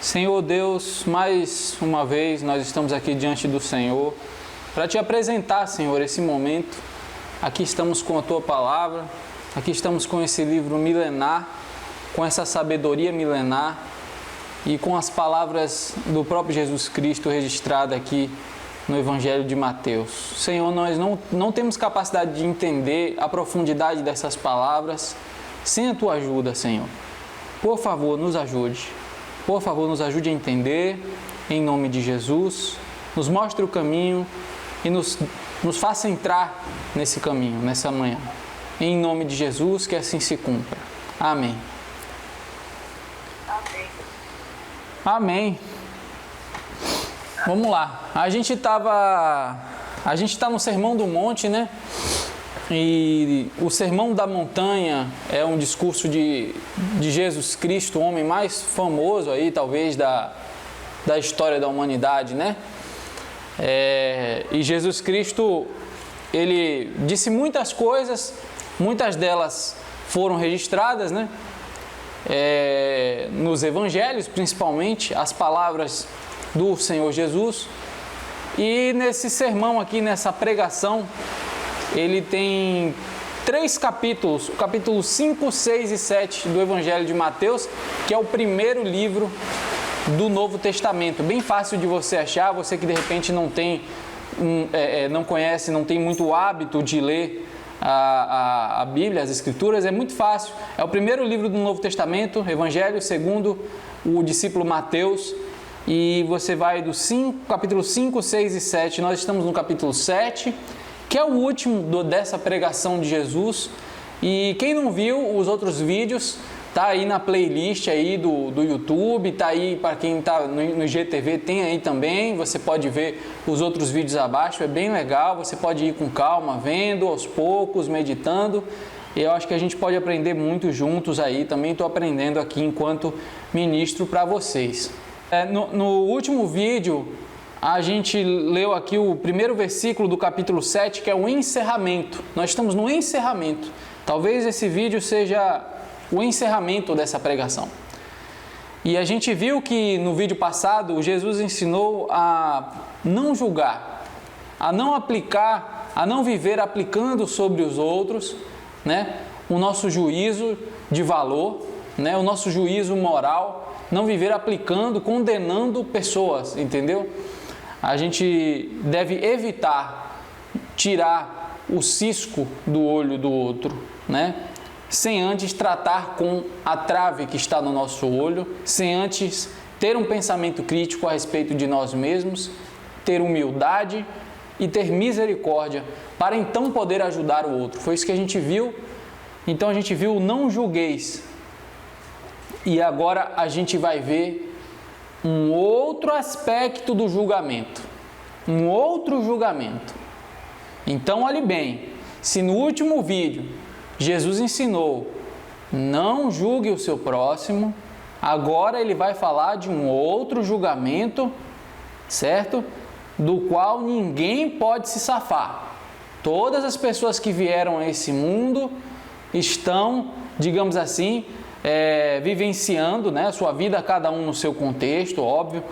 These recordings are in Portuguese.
Senhor Deus, mais uma vez nós estamos aqui diante do Senhor para te apresentar, Senhor, esse momento. Aqui estamos com a tua palavra, aqui estamos com esse livro milenar, com essa sabedoria milenar e com as palavras do próprio Jesus Cristo registradas aqui no Evangelho de Mateus. Senhor, nós não temos capacidade de entender a profundidade dessas palavras sem a tua ajuda, Senhor. Por favor, nos ajude. Por favor, nos ajude a entender, em nome de Jesus. Nos mostre o caminho e nos faça entrar nesse caminho, nessa manhã. Em nome de Jesus, que assim se cumpra. Amém. Amém. Vamos lá. A gente está no Sermão do Monte, né? E o Sermão da Montanha é um discurso de Jesus Cristo, o homem mais famoso aí, talvez, da história da humanidade, né? E Jesus Cristo, ele disse muitas coisas, muitas delas foram registradas, né? Nos evangelhos, principalmente, as palavras do Senhor Jesus. E nesse sermão aqui, nessa pregação, ele tem 3 capítulos, o capítulo 5, 6 e 7 do Evangelho de Mateus, que é o primeiro livro do Novo Testamento. Bem fácil de você achar, você que de repente não conhece, não tem muito hábito de ler a Bíblia, as Escrituras, é muito fácil. É o primeiro livro do Novo Testamento, Evangelho segundo o discípulo Mateus, e você vai do capítulo 5, 6 e 7, nós estamos no capítulo 7, que é o último dessa pregação de Jesus. E quem não viu os outros vídeos, tá aí na playlist aí do YouTube, tá aí para quem tá no IGTV, tem aí também, você pode ver os outros vídeos abaixo, é bem legal, você pode ir com calma, vendo aos poucos, meditando, e eu acho que a gente pode aprender muito juntos aí, também estou aprendendo aqui enquanto ministro para vocês. No último vídeo, a gente leu aqui o primeiro versículo do capítulo 7, que é o encerramento. Nós estamos no encerramento. Talvez esse vídeo seja o encerramento dessa pregação. E a gente viu que no vídeo passado, Jesus ensinou a não julgar, a não aplicar, a não viver aplicando sobre os outros, né, o nosso juízo de valor, né, o nosso juízo moral, não viver aplicando, condenando pessoas, entendeu? A gente deve evitar tirar o cisco do olho do outro, né? Sem antes tratar com a trave que está no nosso olho, sem antes ter um pensamento crítico a respeito de nós mesmos, ter humildade e ter misericórdia, para então poder ajudar o outro. Foi isso que a gente viu. Então a gente viu o não julgueis. E agora a gente vai ver um outro aspecto do julgamento, um outro julgamento. Então olhe bem, se no último vídeo Jesus ensinou, não julgue o seu próximo, agora ele vai falar de um outro julgamento, certo? Do qual ninguém pode se safar. Todas as pessoas que vieram a esse mundo estão, digamos assim, vivenciando, né, a sua vida, cada um no seu contexto, óbvio,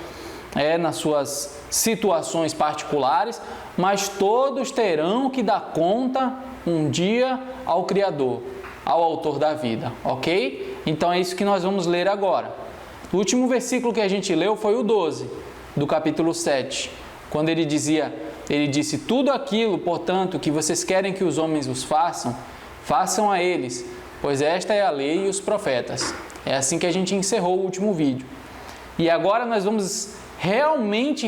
nas suas situações particulares, mas todos terão que dar conta um dia ao Criador, ao Autor da vida, ok? Então é isso que nós vamos ler agora. O último versículo que a gente leu foi o 12, do capítulo 7, quando ele disse, tudo aquilo, portanto, que vocês querem que os homens os façam, façam a eles, pois esta é a lei e os profetas. É assim que a gente encerrou o último vídeo. E agora nós vamos realmente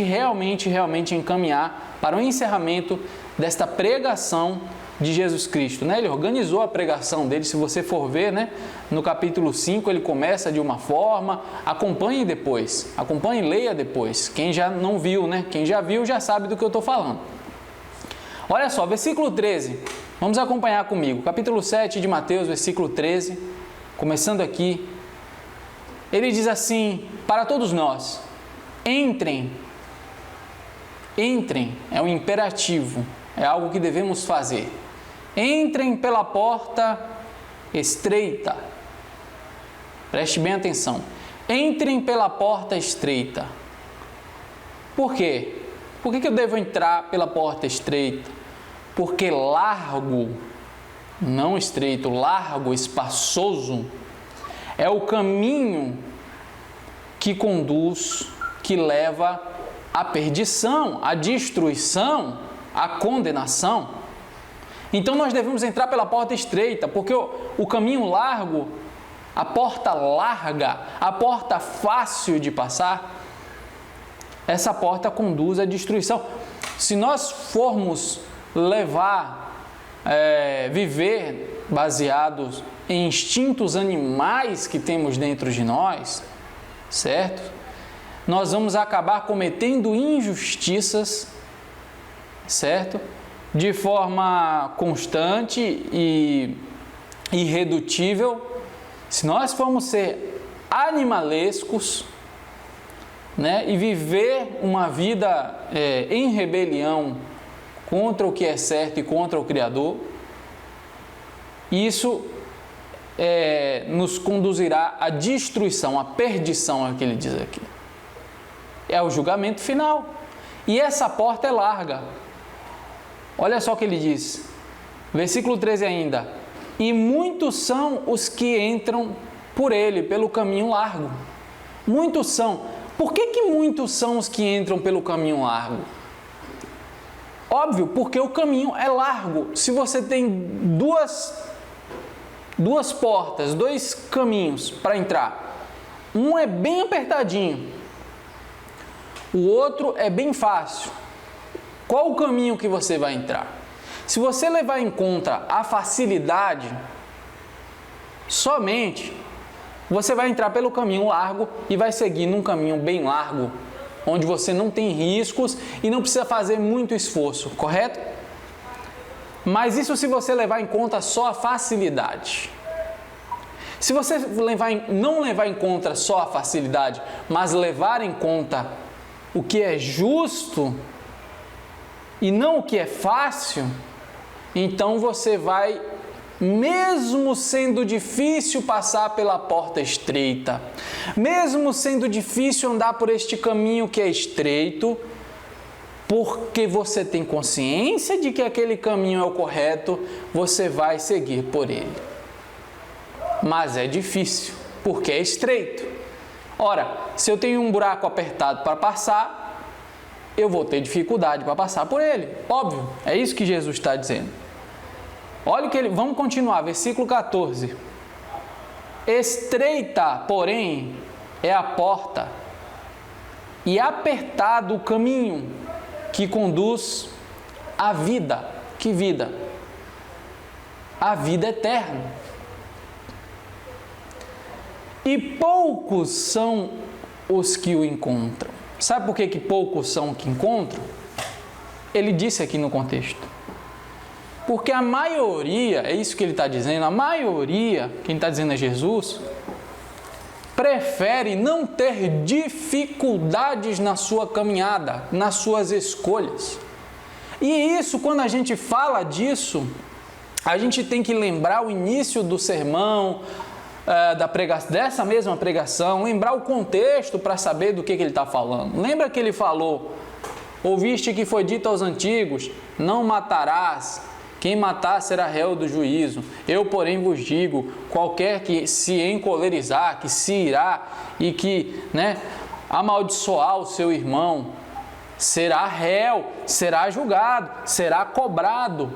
encaminhar para o encerramento desta pregação de Jesus Cristo, né? Ele organizou a pregação dele, se você for ver, né? No capítulo 5 ele começa de uma forma, acompanhe e leia depois. Quem já não viu, né? Quem já viu já sabe do que eu estou falando. Olha só, versículo 13. Vamos acompanhar comigo. Capítulo 7 de Mateus, versículo 13. Começando aqui. Ele diz assim, para todos nós, entrem, é um imperativo, é algo que devemos fazer. Entrem pela porta estreita. Preste bem atenção. entrem pela porta estreita. Por quê? Por que eu devo entrar pela porta estreita? Porque largo, não estreito, largo, espaçoso, é o caminho que conduz, que leva à perdição, à destruição, à condenação. Então nós devemos entrar pela porta estreita, porque o caminho largo, a porta larga, a porta fácil de passar, essa porta conduz à destruição. Se nós formos viver baseados em instintos animais que temos dentro de nós, certo? Nós vamos acabar cometendo injustiças, certo? De forma constante e irredutível. Se nós formos ser animalescos, né, e viver uma vida em rebelião contra o que é certo e contra o Criador, isso nos conduzirá à destruição, à perdição, é o que ele diz aqui. É o julgamento final. E essa porta é larga. Olha só o que ele diz. Versículo 13 ainda. E muitos são os que entram por ele, pelo caminho largo. Muitos são. Por que muitos são os que entram pelo caminho largo? Óbvio, porque o caminho é largo. Se você tem duas portas, dois caminhos para entrar, um é bem apertadinho, o outro é bem fácil. Qual o caminho que você vai entrar? Se você levar em conta a facilidade somente, você vai entrar pelo caminho largo e vai seguir num caminho bem largo, onde você não tem riscos e não precisa fazer muito esforço, correto? Mas isso se você levar em conta só a facilidade. Se você não levar em conta só a facilidade, mas levar em conta o que é justo e não o que é fácil, então você vai, mesmo sendo difícil passar pela porta estreita, mesmo sendo difícil andar por este caminho que é estreito, porque você tem consciência de que aquele caminho é o correto, você vai seguir por ele. Mas é difícil, porque é estreito. Ora, se eu tenho um buraco apertado para passar, eu vou ter dificuldade para passar por ele. Óbvio, é isso que Jesus está dizendo. Olha o que vamos continuar, versículo 14. Estreita, porém, é a porta, e apertado o caminho que conduz à vida. Que vida? A vida eterna. E poucos são os que o encontram. Sabe por que poucos são os que encontram? Ele disse aqui no contexto. Porque a maioria, é isso que ele está dizendo, a maioria, quem está dizendo é Jesus, prefere não ter dificuldades na sua caminhada, nas suas escolhas. E isso, quando a gente fala disso, a gente tem que lembrar o início do sermão, dessa mesma pregação, lembrar o contexto para saber do que ele está falando. Lembra que ele falou, ouviste que foi dito aos antigos, não matarás, quem matar será réu do juízo. Eu, porém, vos digo, qualquer que se encolerizar, que se irá e que amaldiçoar o seu irmão, será réu, será julgado, será cobrado.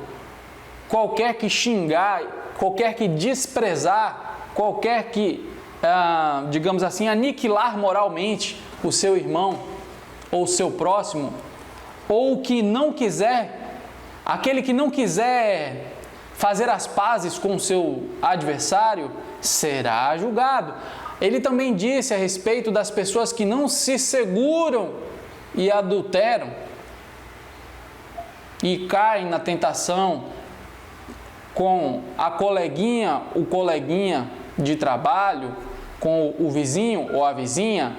Qualquer que xingar, qualquer que desprezar, qualquer que, digamos assim, aniquilar moralmente o seu irmão ou o seu próximo, ou que não quiser, aquele que não quiser fazer as pazes com o seu adversário, será julgado. Ele também disse a respeito das pessoas que não se seguram e adulteram e caem na tentação com a coleguinha, o coleguinha de trabalho, com o vizinho ou a vizinha,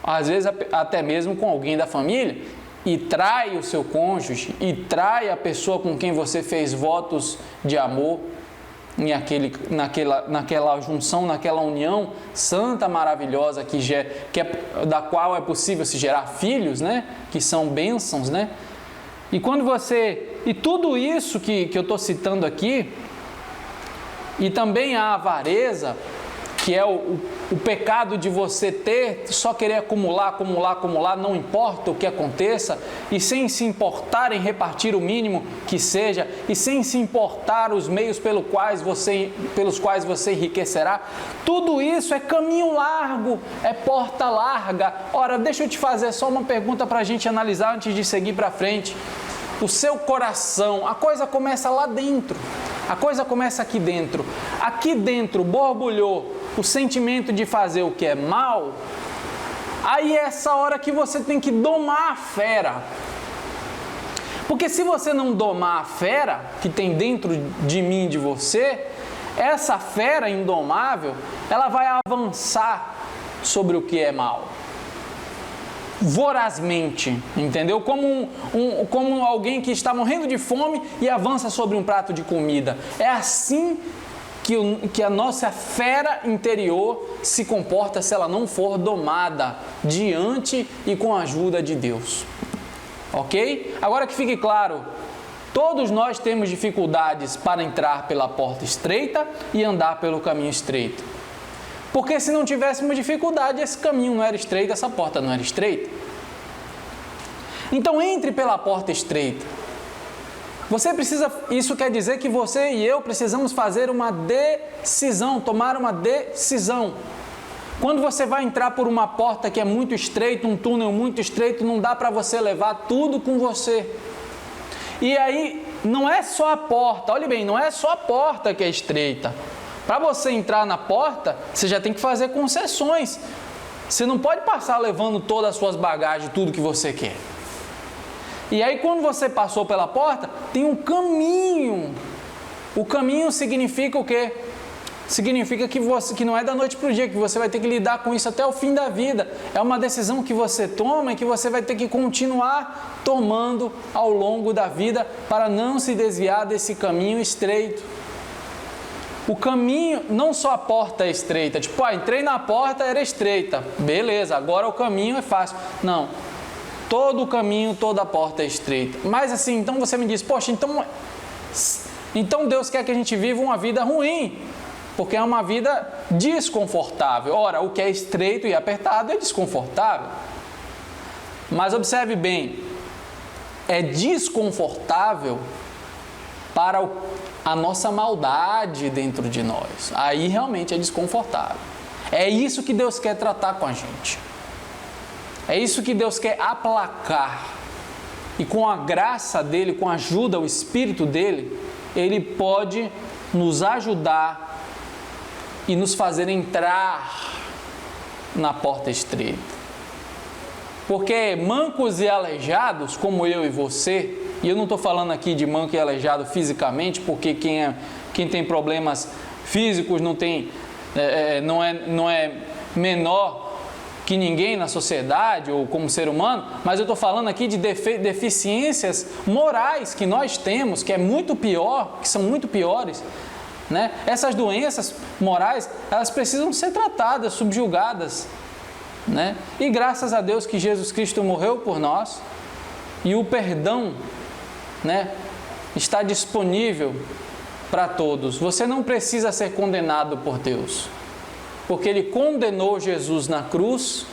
às vezes até mesmo com alguém da família, e trai o seu cônjuge, e trai a pessoa com quem você fez votos de amor. naquela junção, naquela união santa, maravilhosa, da qual é possível se gerar filhos, né? Que são bênçãos, né? E tudo isso que eu estou citando aqui, e também a avareza, que é o pecado de você só querer acumular, não importa o que aconteça, e sem se importar em repartir o mínimo que seja, e sem se importar os meios pelos quais você enriquecerá. Tudo isso é caminho largo, é porta larga. Ora, deixa eu te fazer só uma pergunta para a gente analisar antes de seguir para frente. O seu coração, a coisa começa lá dentro, a coisa começa aqui dentro. Aqui dentro borbulhou o sentimento de fazer o que é mal, aí é essa hora que você tem que domar a fera. Porque se você não domar a fera que tem dentro de mim, de você, essa fera indomável, ela vai avançar sobre o que é mal. Vorazmente, entendeu? Como alguém que está morrendo de fome e avança sobre um prato de comida. É assim que a nossa fera interior se comporta se ela não for domada diante e com a ajuda de Deus. Ok? Agora que fique claro, todos nós temos dificuldades para entrar pela porta estreita e andar pelo caminho estreito. Porque se não tivéssemos dificuldade, esse caminho não era estreito, essa porta não era estreita. Então entre pela porta estreita. Isso quer dizer que você e eu precisamos fazer uma decisão, tomar uma decisão. Quando você vai entrar por uma porta que é muito estreita, um túnel muito estreito, não dá para você levar tudo com você. E aí, não é só a porta, olhe bem, não é só a porta que é estreita. Para você entrar na porta, você já tem que fazer concessões. Você não pode passar levando todas as suas bagagens, tudo que você quer. E aí, quando você passou pela porta, tem um caminho. O caminho significa o quê? Significa que não é da noite para o dia, que você vai ter que lidar com isso até o fim da vida. É uma decisão que você toma e que você vai ter que continuar tomando ao longo da vida para não se desviar desse caminho estreito. O caminho, não só a porta é estreita, tipo, entrei na porta, era estreita, beleza, agora o caminho é fácil. Não, todo o caminho, toda a porta é estreita. Mas assim, então você me diz, poxa, então Deus quer que a gente viva uma vida ruim, porque é uma vida desconfortável. Ora, o que é estreito e apertado é desconfortável. Mas observe bem, é desconfortável para a nossa maldade dentro de nós. Aí realmente é desconfortável. É isso que Deus quer tratar com a gente. É isso que Deus quer aplacar. E com a graça dele, com a ajuda, o Espírito dele, ele pode nos ajudar e nos fazer entrar na porta estreita. Porque mancos e aleijados, como eu e você, e eu não estou falando aqui de manco e aleijado fisicamente, porque quem tem problemas físicos não é menor que ninguém na sociedade ou como ser humano, mas eu estou falando aqui de deficiências morais que nós temos, que é muito pior, que são muito piores, né? Essas doenças morais, elas precisam ser tratadas, subjugadas, né? E graças a Deus que Jesus Cristo morreu por nós e o perdão, né, está disponível para todos. Você não precisa ser condenado por Deus, porque Ele condenou Jesus na cruz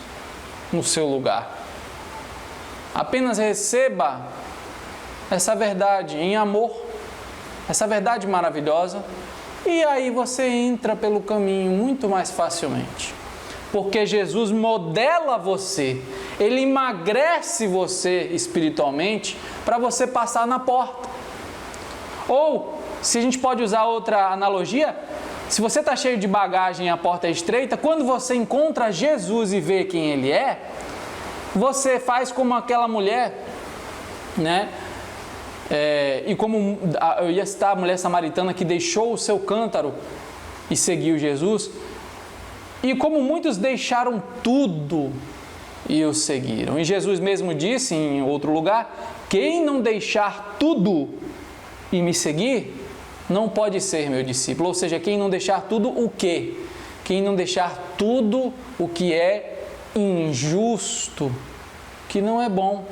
no seu lugar. Apenas receba essa verdade em amor, essa verdade maravilhosa, e aí você entra pelo caminho muito mais facilmente. Porque Jesus modela você, Ele emagrece você espiritualmente para você passar na porta. Ou, se a gente pode usar outra analogia, se você está cheio de bagagem e a porta é estreita, quando você encontra Jesus e vê quem Ele é, você faz como aquela mulher, né? E como eu ia citar a mulher samaritana que deixou o seu cântaro e seguiu Jesus, e como muitos deixaram tudo e o seguiram. E Jesus mesmo disse em outro lugar, quem não deixar tudo e me seguir, não pode ser meu discípulo. Ou seja, quem não deixar tudo o quê? Quem não deixar tudo o que é injusto, que não é bom,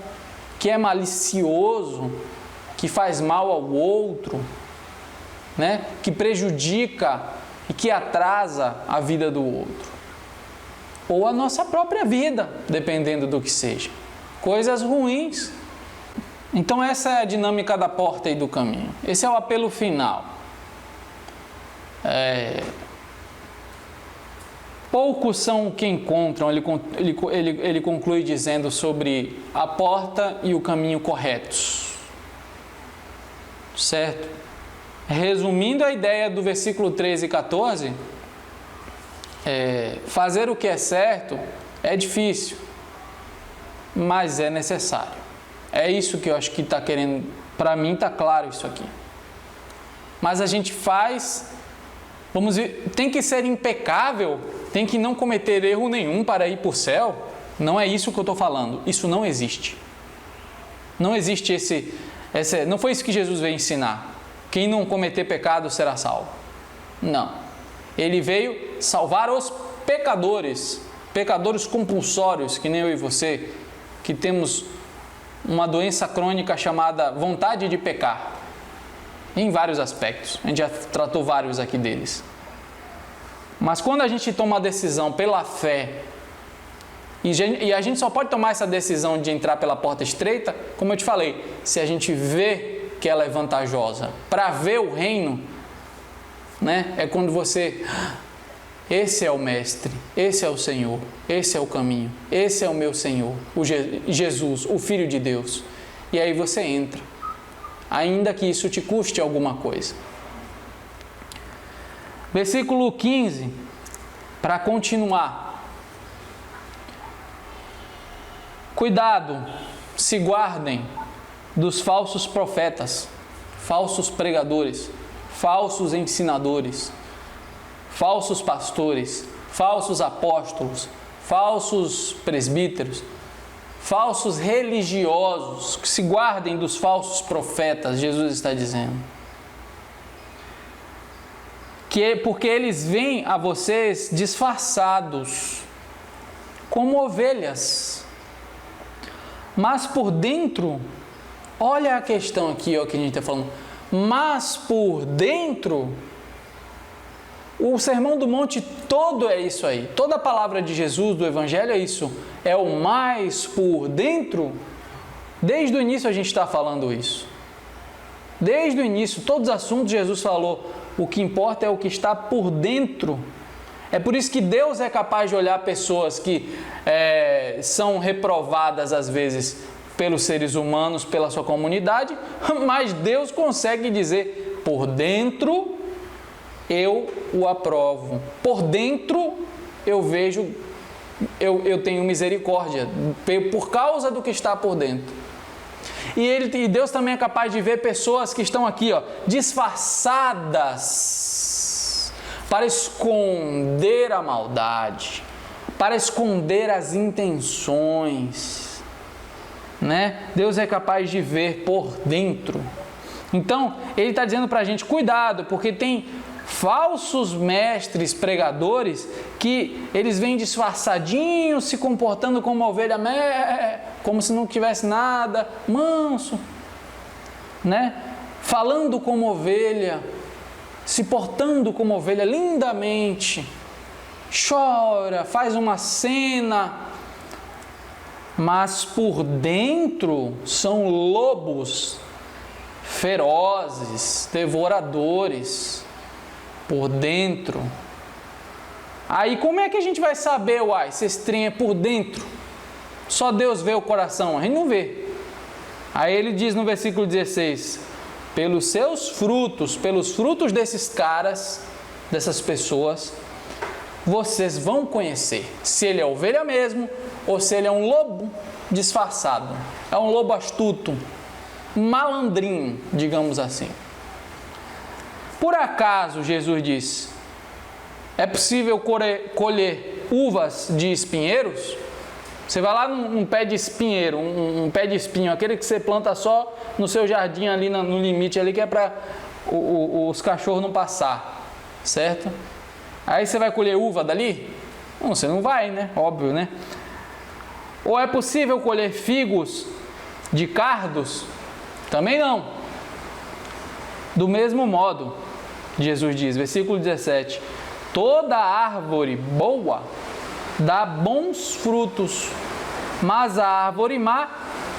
que é malicioso, que faz mal ao outro, né? Que prejudica e que atrasa a vida do outro. Ou a nossa própria vida, dependendo do que seja. Coisas ruins. Então essa é a dinâmica da porta e do caminho. Esse é o apelo final. Poucos são que encontram, ele conclui dizendo sobre a porta e o caminho corretos. Certo? Resumindo a ideia do versículo 13 e 14, fazer o que é certo é difícil, mas é necessário. É isso que eu acho que está querendo, para mim está claro isso aqui. Mas a gente faz, vamos ver, tem que ser impecável, tem que não cometer erro nenhum para ir para o céu. Não é isso que eu estou falando, isso não existe. Não existe não foi isso que Jesus veio ensinar. Quem não cometer pecado será salvo. Não. Ele veio salvar os pecadores, pecadores compulsórios, que nem eu e você, que temos uma doença crônica chamada vontade de pecar, em vários aspectos. A gente já tratou vários aqui deles. Mas quando a gente toma a decisão pela fé, e a gente só pode tomar essa decisão de entrar pela porta estreita, como eu te falei, se a gente vê que ela é vantajosa. Para ver o reino, né, é quando você... Esse é o Mestre, esse é o Senhor, esse é o caminho, esse é o meu Senhor, Jesus, o Filho de Deus. E aí você entra, ainda que isso te custe alguma coisa. Versículo 15, para continuar. Cuidado, se guardem dos falsos profetas, falsos pregadores, falsos ensinadores, falsos pastores, falsos apóstolos, falsos presbíteros, falsos religiosos, que se guardem dos falsos profetas, Jesus está dizendo. Porque eles vêm a vocês disfarçados, como ovelhas, mas por dentro, olha a questão aqui que a gente está falando, mas por dentro... O Sermão do Monte todo é isso aí. Toda a palavra de Jesus, do Evangelho, é isso. É o mais por dentro. Desde o início a gente está falando isso. Desde o início, todos os assuntos Jesus falou. O que importa é o que está por dentro. É por isso que Deus é capaz de olhar pessoas que são reprovadas às vezes pelos seres humanos, pela sua comunidade, mas Deus consegue dizer, por dentro... eu o aprovo. Por dentro, eu vejo, eu tenho misericórdia, por causa do que está por dentro. E Deus também é capaz de ver pessoas que estão aqui, disfarçadas, para esconder a maldade, para esconder as intenções, né? Deus é capaz de ver por dentro. Então, Ele está dizendo para a gente, cuidado, porque tem falsos mestres pregadores que eles vêm disfarçadinhos, se comportando como uma ovelha, como se não tivesse nada, manso, né? Falando como ovelha, se portando como ovelha lindamente, chora, faz uma cena, mas por dentro são lobos ferozes, devoradores. Por dentro. Aí como é que a gente vai saber, se esse trem é por dentro? Só Deus vê o coração, a gente não vê. Aí ele diz no versículo 16, pelos seus frutos, pelos frutos desses caras, dessas pessoas, vocês vão conhecer se ele é ovelha mesmo ou se ele é um lobo disfarçado. É um lobo astuto, malandrinho, digamos assim. Por acaso, Jesus disse, é possível colher uvas de espinheiros? Você vai lá num pé de espinheiro, um pé de espinho, aquele que você planta só no seu jardim ali no limite ali, que é para os cachorros não passar, certo? Aí você vai colher uva dali? Não, você não vai, né? Óbvio, né? Ou é possível colher figos de cardos? Também não. Do mesmo modo, Jesus diz, versículo 17, toda árvore boa dá bons frutos, mas a árvore má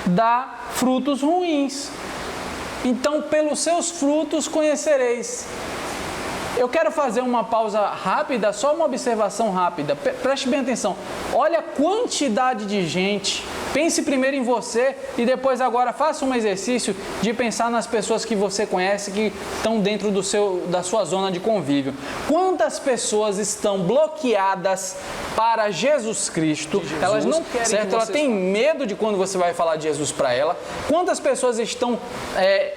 dá frutos ruins. Então, pelos seus frutos conhecereis. Eu quero fazer uma pausa rápida, só uma observação rápida. Preste bem atenção. Olha a quantidade de gente. Pense primeiro em você e depois agora faça um exercício de pensar nas pessoas que você conhece que estão dentro da sua zona de convívio. Quantas pessoas estão bloqueadas para Jesus Cristo? Elas não querem, certo? Ela tem medo de quando você vai falar de Jesus para ela. Quantas pessoas estão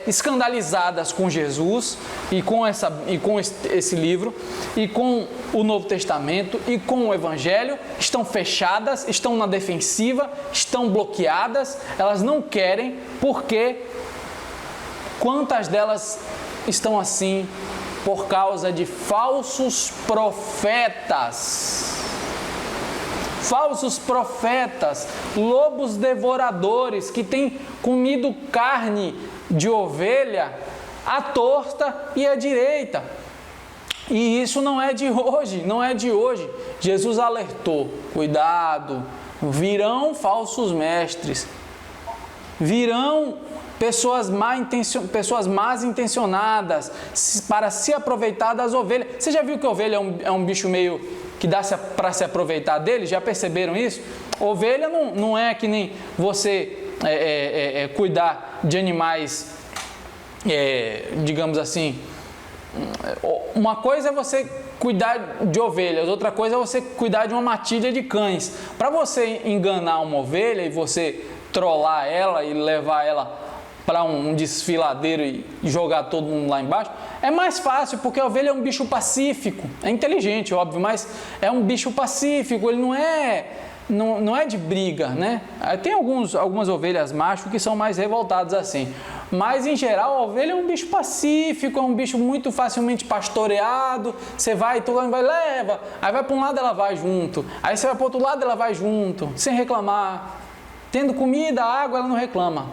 escandalizadas com Jesus e com esse livro e com o Novo Testamento e com o Evangelho? Estão fechadas, estão na defensiva, estão bloqueadas, elas não querem, porque quantas delas estão assim por causa de falsos profetas? Falsos profetas, lobos devoradores que têm comido carne de ovelha à torta e à direita. E isso não é de hoje, não é de hoje. Jesus alertou, cuidado, virão falsos mestres, virão pessoas más intencionadas para se aproveitar das ovelhas. Você já viu que ovelha é um bicho meio que dá para se aproveitar dele? Já perceberam isso? Ovelha não é que nem você cuidar de animais, digamos assim. Uma coisa é você cuidar de ovelhas, outra coisa é você cuidar de uma matilha de cães. Para você enganar uma ovelha e você trollar ela e levar ela para um desfiladeiro e jogar todo mundo lá embaixo, é mais fácil, porque a ovelha é um bicho pacífico. É inteligente, óbvio, mas é um bicho pacífico, ele não é de briga, né? Tem algumas ovelhas machos que são mais revoltadas assim. Mas, em geral, a ovelha é um bicho pacífico, é um bicho muito facilmente pastoreado. Você vai, todo mundo vai, leva. Aí vai para um lado, ela vai junto. Aí você vai para o outro lado, ela vai junto, sem reclamar. Tendo comida, água, ela não reclama.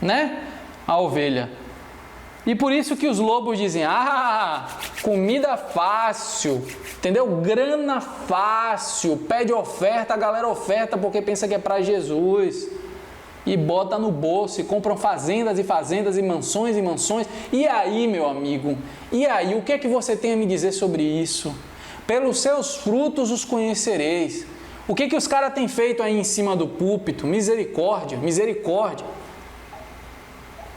Né? A ovelha. E por isso que os lobos dizem, comida fácil, entendeu? Grana fácil, pede oferta, a galera oferta porque pensa que é para Jesus. E bota no bolso, e compram fazendas e fazendas e mansões e mansões. E aí, meu amigo, e aí, o que é que você tem a me dizer sobre isso? Pelos seus frutos os conhecereis. O que os caras têm feito aí em cima do púlpito? Misericórdia, misericórdia.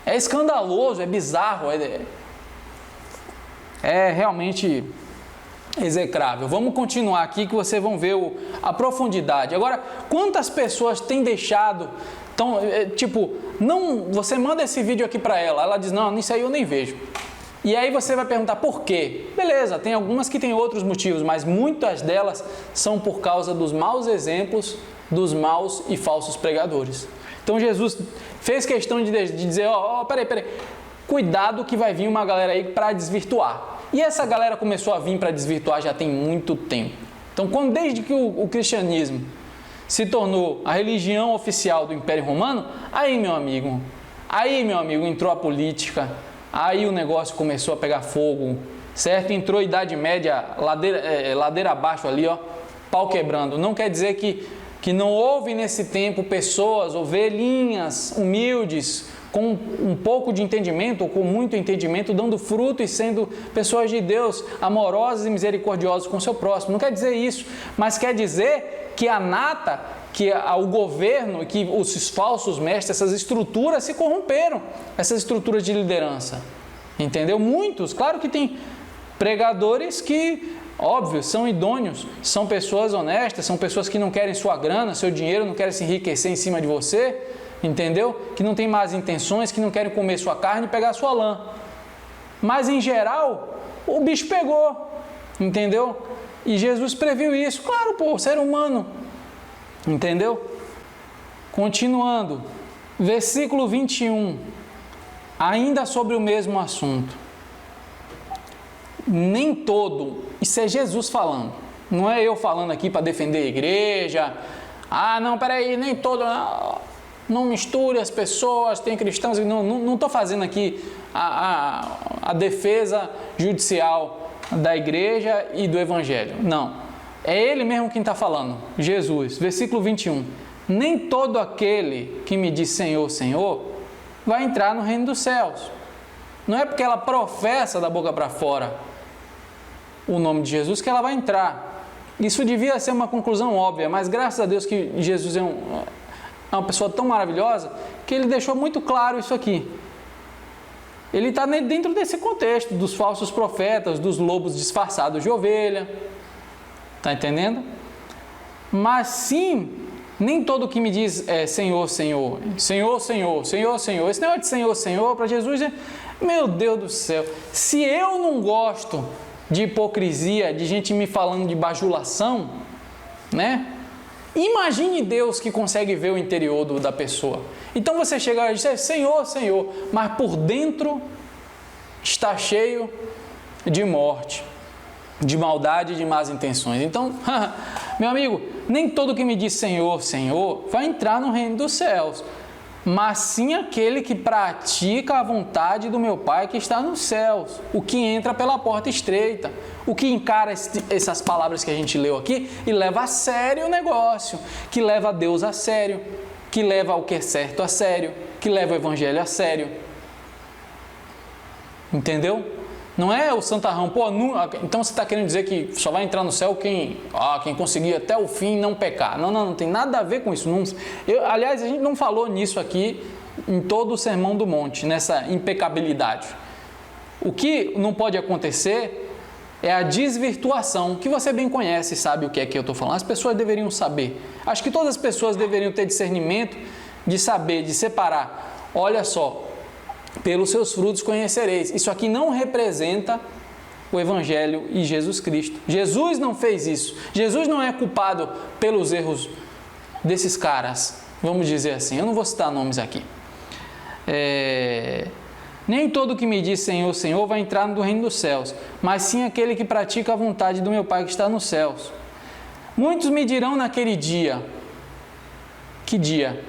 É escandaloso, é bizarro, é realmente execrável. Vamos continuar aqui que vocês vão ver a profundidade. Agora, quantas pessoas têm deixado... Então, você manda esse vídeo aqui para ela diz, não, nisso aí eu nem vejo. E aí você vai perguntar por quê? Beleza, tem algumas que têm outros motivos, mas muitas delas são por causa dos maus exemplos dos maus e falsos pregadores. Então Jesus fez questão de dizer, peraí, cuidado que vai vir uma galera aí para desvirtuar. E essa galera começou a vir para desvirtuar já tem muito tempo. Então, desde que o cristianismo se tornou a religião oficial do Império Romano, aí meu amigo, entrou a política, aí o negócio começou a pegar fogo, certo? Entrou a Idade Média, ladeira abaixo ali, pau quebrando. Não quer dizer que não houve nesse tempo pessoas, ovelhinhas humildes, com um pouco de entendimento ou com muito entendimento, dando fruto e sendo pessoas de Deus, amorosas e misericordiosas com o seu próximo. Não quer dizer isso, mas quer dizer que a nata, que o governo, que os falsos mestres, essas estruturas se corromperam, essas estruturas de liderança. Entendeu? Muitos, claro que tem pregadores que, óbvio, são idôneos, são pessoas honestas, são pessoas que não querem sua grana, seu dinheiro, não querem se enriquecer em cima de você, entendeu? Que não tem más intenções, que não querem comer sua carne e pegar sua lã. Mas, em geral, o bicho pegou, entendeu? E Jesus previu isso, claro, o ser humano, entendeu? Continuando, versículo 21, ainda sobre o mesmo assunto. nem todo, isso é Jesus falando, não é eu falando aqui para defender a igreja. Ah, não, peraí, nem todo, não misture as pessoas, tem cristãos, não estou fazendo aqui a defesa judicial da igreja e do evangelho, não, é ele mesmo quem está falando, Jesus, versículo 21, nem todo aquele que me diz Senhor, Senhor, vai entrar no reino dos céus. Não é porque ela professa da boca para fora o nome de Jesus que ela vai entrar. Isso devia ser uma conclusão óbvia, mas graças a Deus que Jesus é uma pessoa tão maravilhosa que ele deixou muito claro isso aqui. Ele está dentro desse contexto dos falsos profetas, dos lobos disfarçados de ovelha. Está entendendo? Mas sim, nem todo que me diz Senhor, Senhor, Senhor, Senhor, Senhor, Senhor. Esse negócio de Senhor, Senhor, para Jesus é, meu Deus do céu, se eu não gosto de hipocrisia, de gente me falando de bajulação, né? Imagine Deus que consegue ver o interior da pessoa. Então você chega e diz, Senhor, Senhor, mas por dentro está cheio de morte, de maldade e de más intenções. Então, meu amigo, nem todo que me diz Senhor, Senhor, vai entrar no reino dos céus, mas sim aquele que pratica a vontade do meu Pai que está nos céus, o que entra pela porta estreita, o que encara essas palavras que a gente leu aqui e leva a sério o negócio, que leva a Deus a sério, que leva o que é certo a sério, que leva o Evangelho a sério. Entendeu? Não é o santarrão, então você está querendo dizer que só vai entrar no céu quem conseguir até o fim não pecar. Não tem nada a ver com isso. Aliás, a gente não falou nisso aqui em todo o Sermão do Monte, nessa impecabilidade. O que não pode acontecer é a desvirtuação, que você bem conhece e sabe o que é que eu estou falando. As pessoas deveriam saber. Acho que todas as pessoas deveriam ter discernimento de saber, de separar. Olha só, pelos seus frutos conhecereis. Isso aqui não representa o Evangelho e Jesus Cristo. Jesus não fez isso. Jesus não é culpado pelos erros desses caras, vamos dizer assim. Eu não vou citar nomes aqui. Nem todo que me diz Senhor, Senhor vai entrar no reino dos céus, mas sim aquele que pratica a vontade do meu Pai que está nos céus. Muitos me dirão naquele dia. Que dia?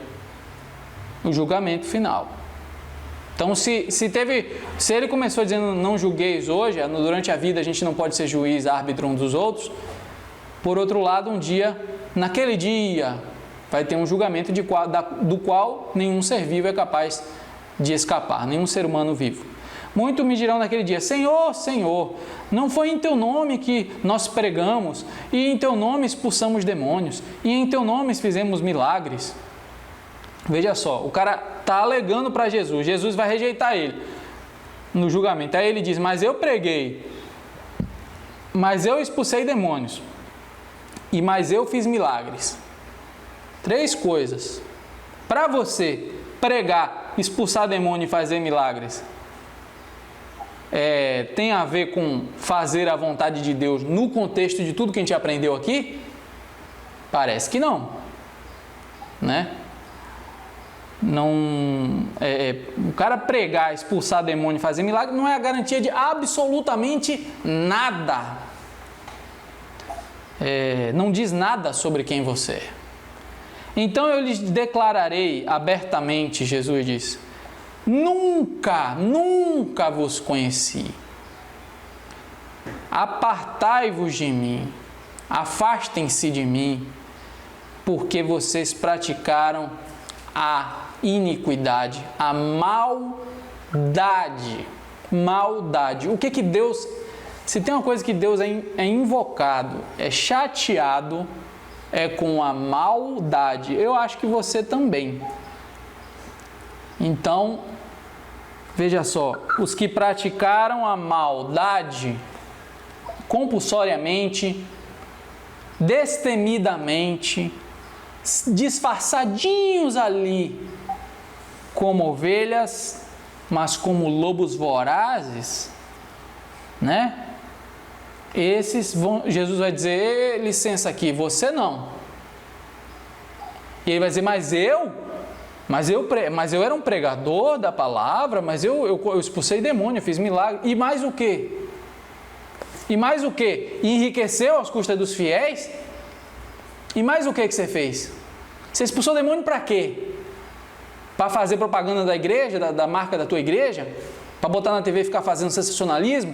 O julgamento final. Então, se ele começou dizendo não julgueis hoje, durante a vida a gente não pode ser juiz, árbitro uns dos outros, por outro lado, naquele dia, vai ter um julgamento do qual nenhum ser vivo é capaz de escapar, nenhum ser humano vivo. Muitos me dirão naquele dia, Senhor, Senhor, não foi em Teu nome que nós pregamos, e em Teu nome expulsamos demônios, e em Teu nome fizemos milagres? Veja só, o cara está alegando para Jesus, Jesus vai rejeitar ele no julgamento. Aí ele diz, mas eu preguei, mas eu expulsei demônios, mas eu fiz milagres. 3 coisas. Para você pregar, expulsar demônio e fazer milagres, tem a ver com fazer a vontade de Deus no contexto de tudo que a gente aprendeu aqui? Parece que não, né? O cara pregar, expulsar demônio e fazer milagre não é a garantia de absolutamente nada. Não diz nada sobre quem você é. Então eu lhes declararei abertamente, Jesus diz, nunca vos conheci. Apartai-vos de mim, afastem-se de mim, porque vocês praticaram a iniquidade, a maldade. O que Deus, se tem uma coisa que Deus é invocado, é chateado, é com a maldade. Eu acho que você também. Então, veja só, os que praticaram a maldade compulsoriamente, destemidamente, disfarçadinhos ali, como ovelhas, mas como lobos vorazes, né? Jesus vai dizer, licença aqui, você não. E ele vai dizer, mas eu era um pregador da palavra, mas eu expulsei demônio, eu fiz milagre. E mais o quê? E mais o que? Enriqueceu às custas dos fiéis? E mais o que você fez? Você expulsou o demônio para quê? Para fazer propaganda da igreja, da marca da tua igreja? Para botar na TV e ficar fazendo sensacionalismo?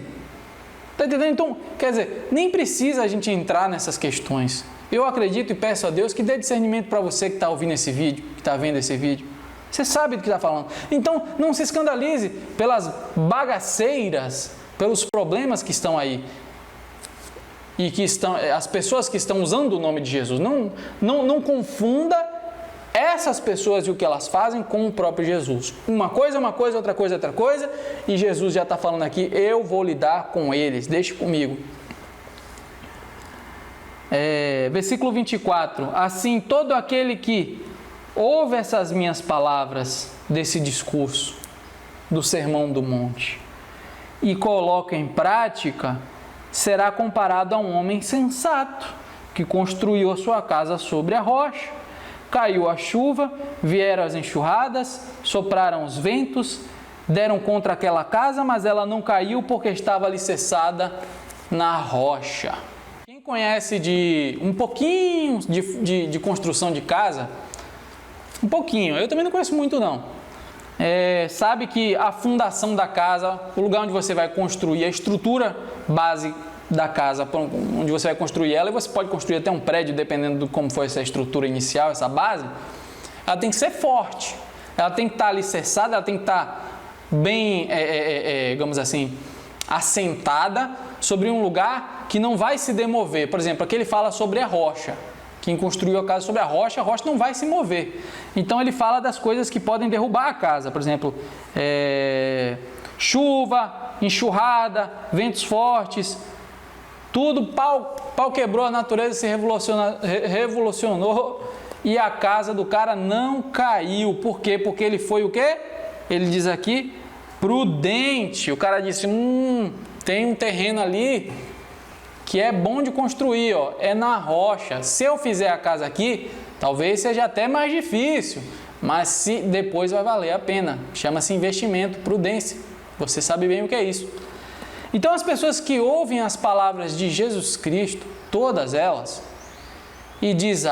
Está entendendo? Então, quer dizer, nem precisa a gente entrar nessas questões. Eu acredito e peço a Deus que dê discernimento para você que está ouvindo esse vídeo, que está vendo esse vídeo. Você sabe do que está falando. Então, não se escandalize pelas bagaceiras, pelos problemas que estão aí. E que estão, as pessoas que estão usando o nome de Jesus. Não confunda essas pessoas e o que elas fazem com o próprio Jesus. Uma coisa é uma coisa, outra coisa é outra coisa. E Jesus já está falando aqui, eu vou lidar com eles, deixe comigo. Versículo 24. Assim, todo aquele que ouve essas minhas palavras desse discurso, do Sermão do Monte, e coloca em prática, será comparado a um homem sensato, que construiu a sua casa sobre a rocha. Caiu a chuva, vieram as enxurradas, sopraram os ventos, deram contra aquela casa, mas ela não caiu porque estava alicerçada na rocha. Quem conhece de um pouquinho de construção de casa, um pouquinho, eu também não conheço muito não, sabe que a fundação da casa, o lugar onde você vai construir, a estrutura base da casa, onde você vai construir ela, e você pode construir até um prédio, dependendo de como foi essa estrutura inicial, essa base, ela tem que ser forte, ela tem que estar alicerçada, ela tem que estar bem, digamos assim, assentada sobre um lugar que não vai se demover. Por exemplo, aqui ele fala sobre a rocha. Quem construiu a casa sobre a rocha não vai se mover. Então ele fala das coisas que podem derrubar a casa, por exemplo, chuva, enxurrada, ventos fortes, tudo, pau quebrou, a natureza se revolucionou e a casa do cara não caiu. Por quê? Porque ele foi o quê? Ele diz aqui, prudente. O cara disse, tem um terreno ali que é bom de construir, ó, é na rocha. Se eu fizer a casa aqui, talvez seja até mais difícil, mas depois vai valer a pena. Chama-se investimento, prudência. Você sabe bem o que é isso. Então as pessoas que ouvem as palavras de Jesus Cristo, todas elas, e diz,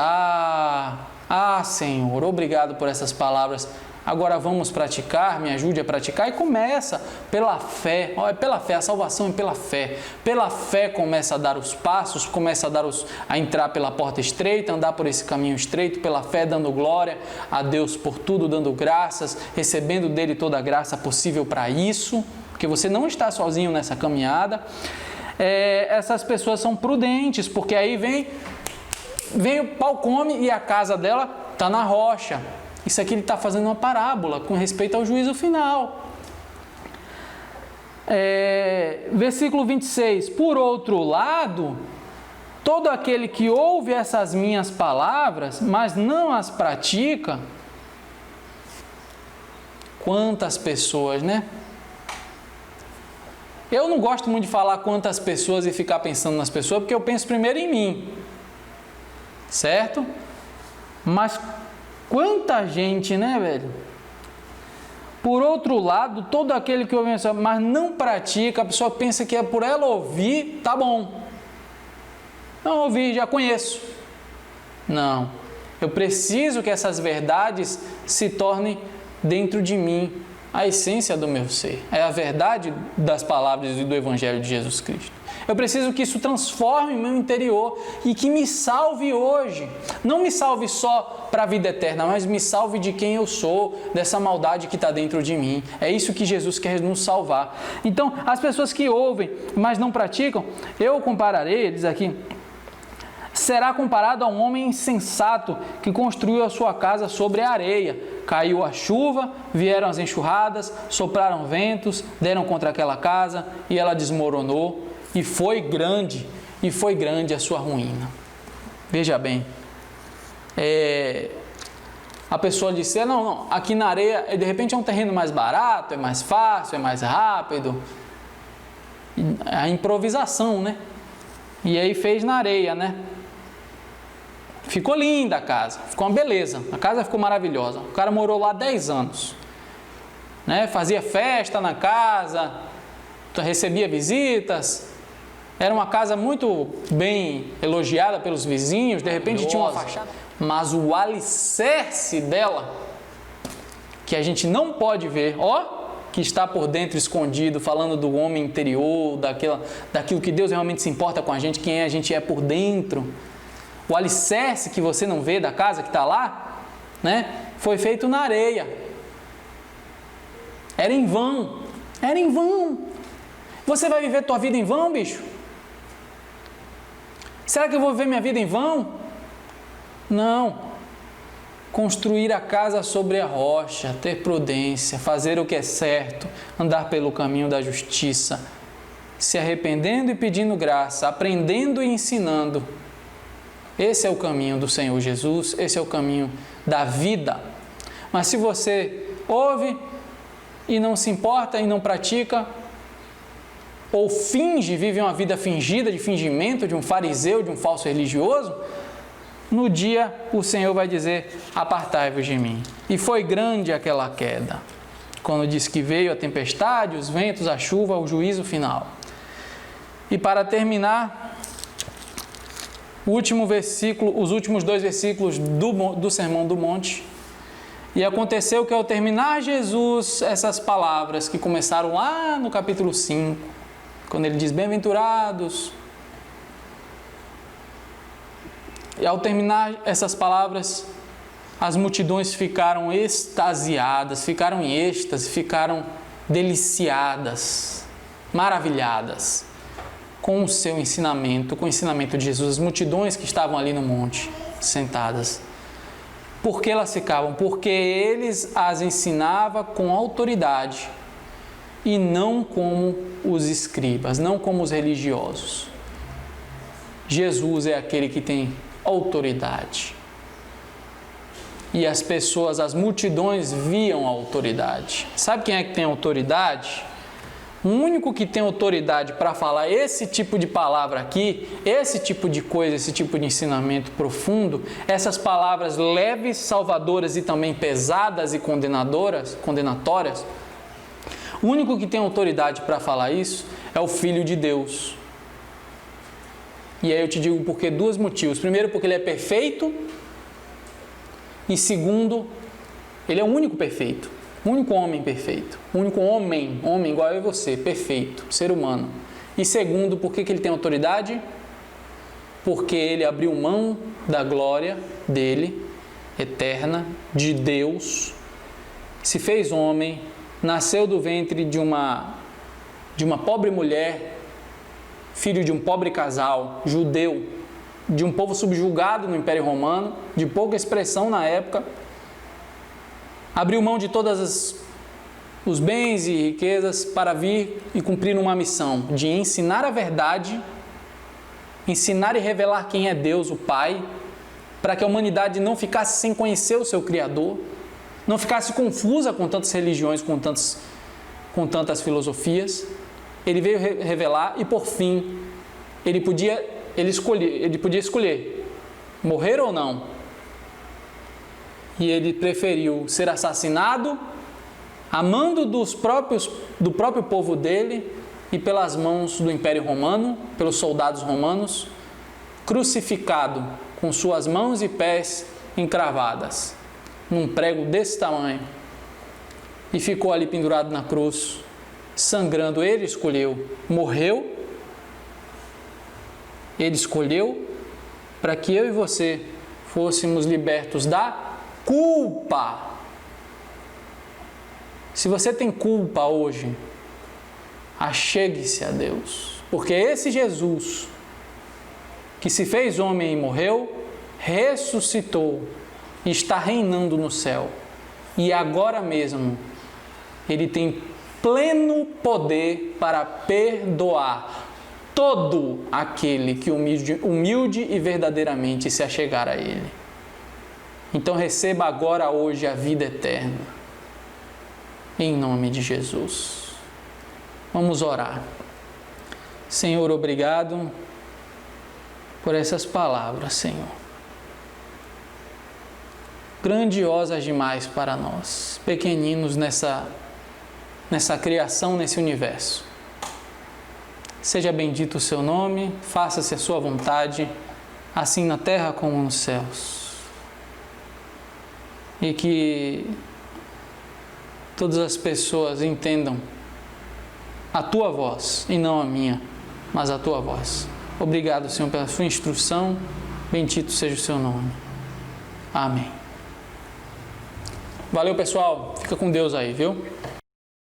Senhor, obrigado por essas palavras, agora vamos praticar, me ajude a praticar, e começa pela fé, pela fé, a salvação é pela fé. Pela fé começa a dar os passos, começa a entrar pela porta estreita, andar por esse caminho estreito, pela fé dando glória a Deus por tudo, dando graças, recebendo dele toda a graça possível para isso, porque você não está sozinho nessa caminhada. Essas pessoas são prudentes, porque aí vem o pau come e a casa dela está na rocha. Isso aqui ele está fazendo uma parábola com respeito ao juízo final. Versículo 26. Por outro lado, todo aquele que ouve essas minhas palavras, mas não as pratica. Quantas pessoas, né? Eu não gosto muito de falar quantas pessoas e ficar pensando nas pessoas, porque eu penso primeiro em mim. Certo? Mas quanta gente, né, velho? Por outro lado, todo aquele que ouve, mas não pratica, a pessoa pensa que é por ela ouvir, tá bom. Não ouvi, já conheço. Não. Eu preciso que essas verdades se tornem dentro de mim, a essência do meu ser. É a verdade das palavras e do Evangelho de Jesus Cristo. Eu preciso que isso transforme o meu interior e que me salve hoje. Não me salve só para a vida eterna, mas me salve de quem eu sou, dessa maldade que está dentro de mim. É isso que Jesus quer nos salvar. Então, as pessoas que ouvem, mas não praticam, eu compararei, diz aqui, será comparado a um homem insensato que construiu a sua casa sobre a areia. Caiu a chuva, vieram as enxurradas, sopraram ventos, deram contra aquela casa e ela desmoronou. E foi grande a sua ruína. Veja bem, a pessoa disse, não, aqui na areia, de repente é um terreno mais barato, é mais fácil, é mais rápido. A improvisação, né? E aí fez na areia, né? Ficou linda a casa, ficou uma beleza, a casa ficou maravilhosa. O cara morou lá 10 anos, né? Fazia festa na casa, recebia visitas, Era uma casa muito bem elogiada pelos vizinhos, de repente tinha uma fachada, mas o alicerce dela, que a gente não pode ver, que está por dentro escondido, falando do homem interior, daquilo que Deus realmente se importa com a gente, quem a gente é por dentro. O alicerce que você não vê da casa que está lá, né, foi feito na areia. Era em vão. Era em vão. Você vai viver tua vida em vão, bicho? Será que eu vou viver minha vida em vão? Não. Construir a casa sobre a rocha, ter prudência, fazer o que é certo, andar pelo caminho da justiça, se arrependendo e pedindo graça, aprendendo e ensinando. Esse é o caminho do Senhor Jesus, esse é o caminho da vida. Mas se você ouve e não se importa e não pratica, ou finge, vive uma vida fingida, de fingimento, de um fariseu, de um falso religioso, no dia o Senhor vai dizer: apartai-vos de mim. E foi grande aquela queda, quando diz que veio a tempestade, os ventos, a chuva, o juízo final. E para terminar, os últimos 2 versículos do Sermão do Monte. E aconteceu que ao terminar Jesus essas palavras que começaram lá no capítulo 5, quando ele diz bem-aventurados, e ao terminar essas palavras, as multidões ficaram extasiadas, ficaram em êxtase, ficaram deliciadas, maravilhadas com o seu ensinamento, com o ensinamento de Jesus. As multidões que estavam ali no monte, sentadas. Por que elas ficavam? Porque eles as ensinava com autoridade e não como os escribas, não como os religiosos. Jesus é aquele que tem autoridade. E as pessoas, as multidões viam a autoridade. Sabe quem é que tem autoridade? O único que tem autoridade para falar esse tipo de palavra aqui, esse tipo de coisa, esse tipo de ensinamento profundo, essas palavras leves, salvadoras e também pesadas e condenatórias, o único que tem autoridade para falar isso é o Filho de Deus. E aí eu te digo por quê? 2 motivos. Primeiro, porque ele é perfeito. E segundo, ele é o único perfeito. O único homem perfeito. O único homem igual eu e você, perfeito, ser humano. E segundo, por que ele tem autoridade? Porque ele abriu mão da glória dele, eterna, de Deus, se fez homem, nasceu do ventre de uma pobre mulher, filho de um pobre casal, judeu, de um povo subjugado no Império Romano, de pouca expressão na época, abriu mão de todos os bens e riquezas para vir e cumprir uma missão de ensinar a verdade, ensinar e revelar quem é Deus, o Pai, para que a humanidade não ficasse sem conhecer o seu Criador, não ficasse confusa com tantas religiões, com tantas filosofias. Ele veio revelar e, por fim, ele podia escolher morrer ou não. E ele preferiu ser assassinado, amando do próprio povo dele e pelas mãos do Império Romano, pelos soldados romanos, crucificado com suas mãos e pés encravadas, num prego desse tamanho, e ficou ali pendurado na cruz, sangrando. Ele escolheu, morreu, ele escolheu para que eu e você fôssemos libertos da culpa. Se você tem culpa hoje, achegue-se a Deus, porque esse Jesus que se fez homem e morreu, ressuscitou e está reinando no céu, e agora mesmo ele tem pleno poder para perdoar todo aquele que humilde e verdadeiramente se achegar a ele. Então receba agora, hoje, a vida eterna, em nome de Jesus. Vamos orar. Senhor, obrigado por essas palavras, Senhor. Grandiosas demais para nós, pequeninos nessa criação, nesse universo. seja bendito o seu nome, faça-se a sua vontade, assim na terra como nos céus. E que todas as pessoas entendam a tua voz e não a minha, mas a tua voz. Obrigado, Senhor, pela sua instrução. Bendito seja o seu nome. Amém. Valeu, pessoal. Fica com Deus aí, viu?